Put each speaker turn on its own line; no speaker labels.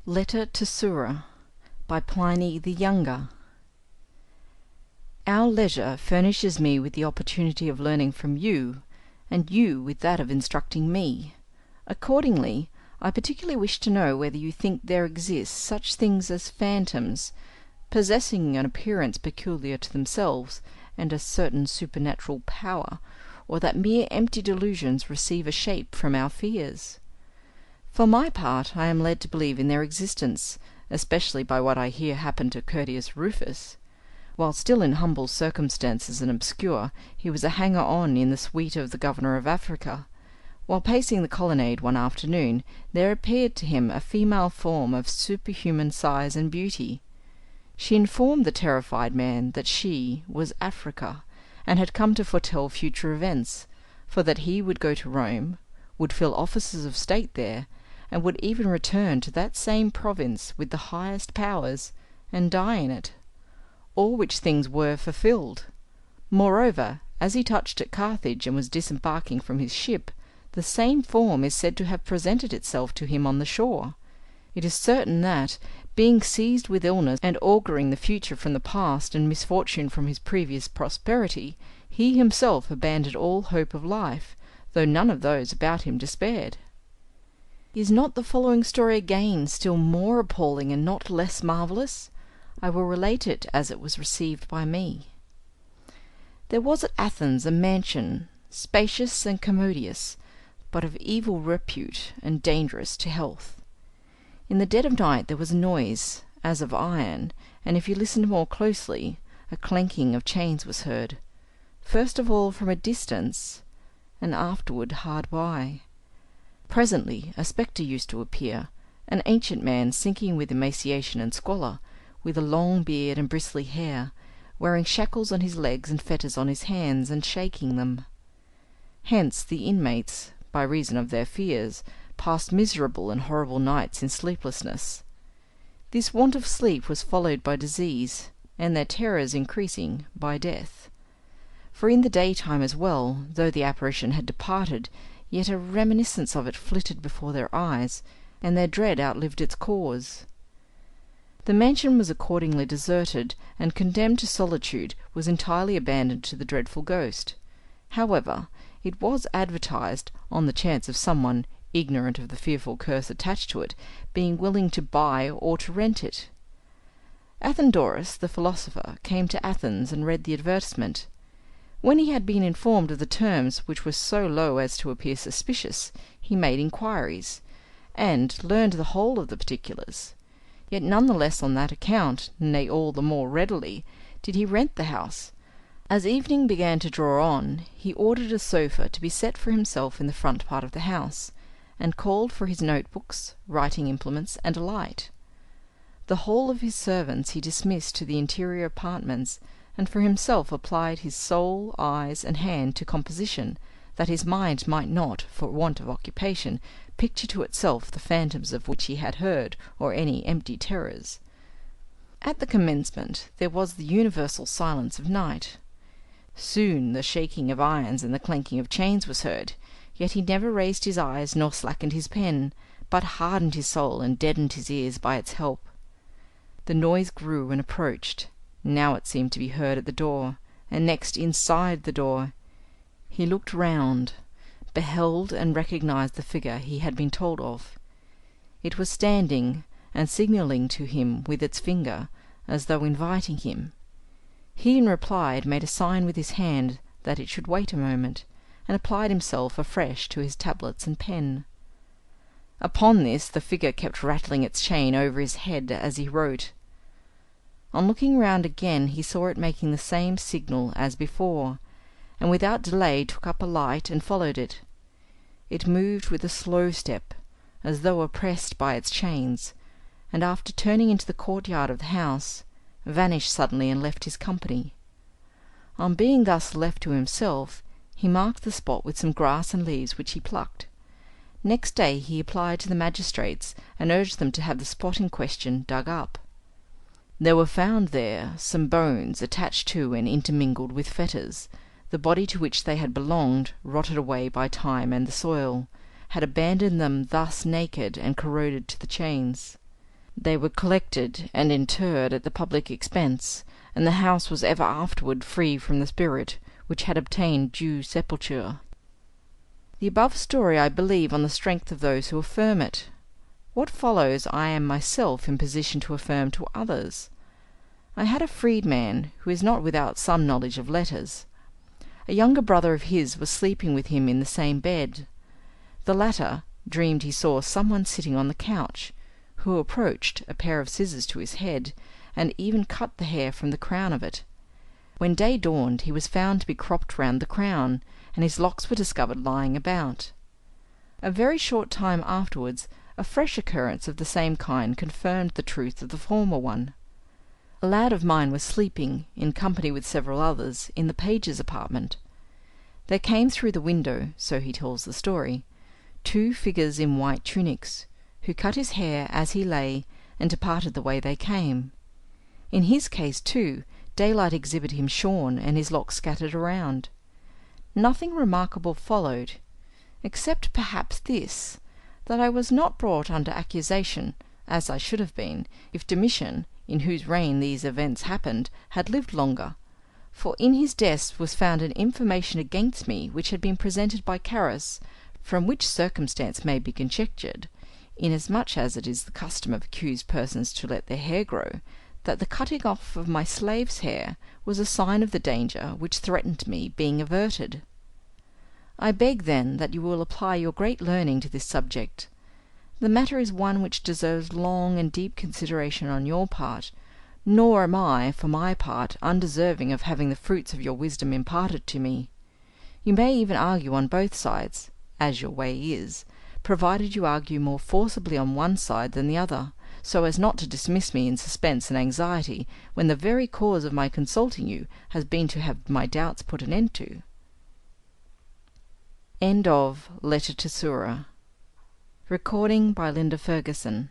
Letter to Sura by Pliny the Younger. Our leisure furnishes me with the opportunity of learning from you, and you with that of instructing me. Accordingly, I particularly wish to know whether you think there exist such things as phantoms, possessing an appearance peculiar to themselves, and a certain supernatural power, or that mere empty delusions receive a shape from our fears. For my part, I am led to believe in their existence, especially by what I hear happened to Curtius Rufus. While still in humble circumstances and obscure, he was a hanger-on in the suite of the governor of Africa. While pacing the colonnade one afternoon, there appeared to him a female form of superhuman size and beauty. She informed the terrified man that she was Africa, and had come to foretell future events, for that he would go to Rome, would fill offices of state there, and would even return to that same province with the highest powers, and die in it. All which things were fulfilled. Moreover, as he touched at Carthage and was disembarking from his ship, the same form is said to have presented itself to him on the shore. It is certain that, being seized with illness, and auguring the future from the past and misfortune from his previous prosperity, he himself abandoned all hope of life, though none of those about him despaired. Is not the following story again still more appalling and not less marvellous? I will relate it as it was received by me. There was at Athens a mansion, spacious and commodious, but of evil repute and dangerous to health. In the dead of night there was a noise, as of iron, and if you listened more closely, a clanking of chains was heard, first of all from a distance, and afterward hard by. Presently a spectre used to appear, an ancient man sinking with emaciation and squalor, with a long beard and bristly hair, wearing shackles on his legs and fetters on his hands, and shaking them. Hence the inmates, by reason of their fears, passed miserable and horrible nights in sleeplessness. This want of sleep was followed by disease, and their terrors increasing, by death. For in the daytime as well, though the apparition had departed, yet a reminiscence of it flitted before their eyes, and their dread outlived its cause. The mansion was accordingly deserted, and condemned to solitude, was entirely abandoned to the dreadful ghost. However, it was advertised, on the chance of someone, ignorant of the fearful curse attached to it, being willing to buy or to rent it. Athenodorus, the philosopher, came to Athens and read the advertisement. When he had been informed of the terms, which were so low as to appear suspicious, he made inquiries, and learned the whole of the particulars. Yet none the less on that account, nay all the more readily, did he rent the house. As evening began to draw on, he ordered a sofa to be set for himself in the front part of the house, and called for his notebooks, writing implements, and a light. The whole of his servants he dismissed to the interior apartments, and for himself applied his soul, eyes, and hand to composition, that his mind might not, for want of occupation, picture to itself the phantoms of which he had heard, or any empty terrors. At the commencement there was the universal silence of night. Soon the shaking of irons and the clanking of chains was heard, yet he never raised his eyes nor slackened his pen, but hardened his soul and deadened his ears by its help. The noise grew and approached. Now it seemed to be heard at the door, and next inside the door. He looked round, beheld and recognized the figure he had been told of. It was standing, and signaling to him with its finger, as though inviting him. He in reply made a sign with his hand that it should wait a moment, and applied himself afresh to his tablets and pen. Upon this the figure kept rattling its chain over his head as he wrote. On looking round again he saw it making the same signal as before, and without delay took up a light and followed it. It moved with a slow step, as though oppressed by its chains, and after turning into the courtyard of the house, vanished suddenly and left his company. On being thus left to himself, he marked the spot with some grass and leaves which he plucked. Next day he applied to the magistrates, and urged them to have the spot in question dug up. There were found there some bones attached to and intermingled with fetters. The body to which they had belonged, rotted away by time and the soil, had abandoned them thus naked and corroded to the chains. They were collected and interred at the public expense, and the house was ever afterward free from the spirit, which had obtained due sepulture. The above story I believe on the strength of those who affirm it. What follows I am myself in position to affirm to others. I had a freedman, who is not without some knowledge of letters. A younger brother of his was sleeping with him in the same bed. The latter dreamed he saw some one sitting on the couch, who approached a pair of scissors to his head, and even cut the hair from the crown of it. When day dawned he was found to be cropped round the crown, and his locks were discovered lying about. A very short time afterwards a fresh occurrence of the same kind confirmed the truth of the former one. A lad of mine was sleeping, in company with several others, in the page's apartment. There came through the window, so he tells the story, 2 figures in white tunics, who cut his hair as he lay, and departed the way they came. In his case, too, daylight exhibited him shorn, and his locks scattered around. Nothing remarkable followed, except perhaps this, that I was not brought under accusation, as I should have been, if Domitian, in whose reign these events happened, had lived longer, for in his desk was found an information against me which had been presented by Carus, from which circumstance may be conjectured, inasmuch as it is the custom of accused persons to let their hair grow, that the cutting off of my slave's hair was a sign of the danger which threatened me being averted. I beg, then, that you will apply your great learning to this subject. The matter is one which deserves long and deep consideration on your part, nor am I, for my part, undeserving of having the fruits of your wisdom imparted to me. You may even argue on both sides, as your way is, provided you argue more forcibly on one side than the other, so as not to dismiss me in suspense and anxiety, when the very cause of my consulting you has been to have my doubts put an end to. End of Letter to Sura. Recording by Linda Ferguson.